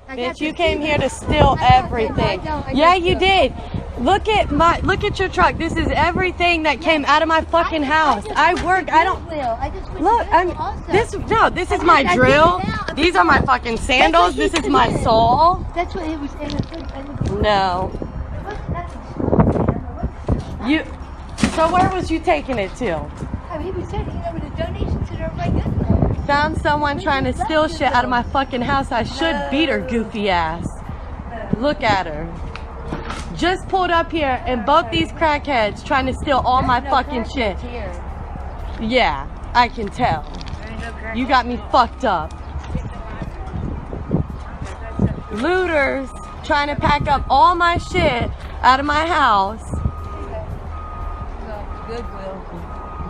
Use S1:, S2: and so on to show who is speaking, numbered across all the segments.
S1: Bitch, you came here to steal everything. Yeah, you did. Look at your truck. This is everything that came out of my fucking house. I work. I don't. Look, this is my drill. These are my fucking sandals. This is my saw.
S2: That's what it was.
S1: No. You. So where was you taking it to?
S2: He was sending it over to donations to everybody Goodwill.
S1: Found someone trying to steal shit out of my fucking house. I should beat her goofy ass. Look at her. Just pulled up here and both these crackheads trying to steal all my fucking shit. Yeah, I can tell. You got me fucked up. Looters trying to pack up all my shit out of my house.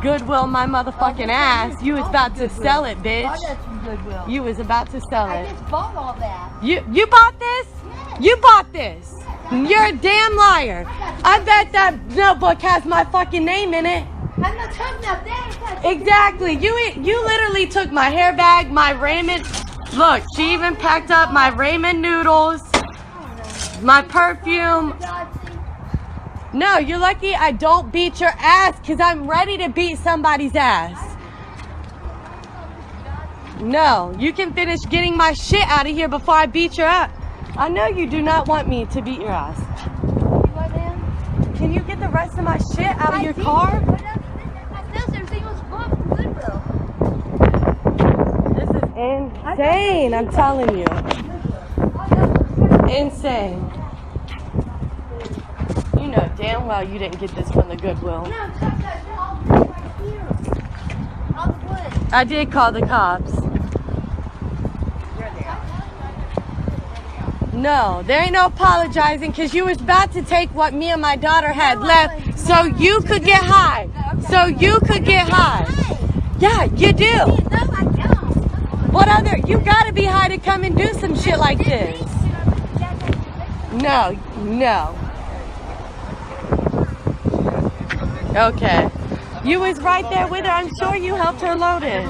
S1: Goodwill my motherfucking ass. You was about to sell it, bitch. You was about to sell it.
S2: I just bought all that.
S1: You bought this? You bought this. You're a damn liar. I bet that notebook has my fucking name in it.
S2: I'm not talking about that.
S1: Exactly. You literally took my hair bag, my raiment. Look, she even packed up my ramen noodles, my perfume. No, you're lucky I don't beat your ass because I'm ready to beat somebody's ass. No, you can finish getting my shit out of here before I beat your ass. I know you do not want me to beat your ass. Can you get the rest of my shit out of your car? This is insane, I'm telling you. Insane. You know damn well you didn't get this from the Goodwill. I did call the cops. No, there ain't no apologizing because you was about to take what me and my daughter had left so you could get high. So you could get high. Yeah, you do. What other? You gotta be high to come and do some shit like this. No. Okay. You was right there with her. I'm sure you helped her load it.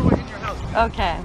S1: Okay.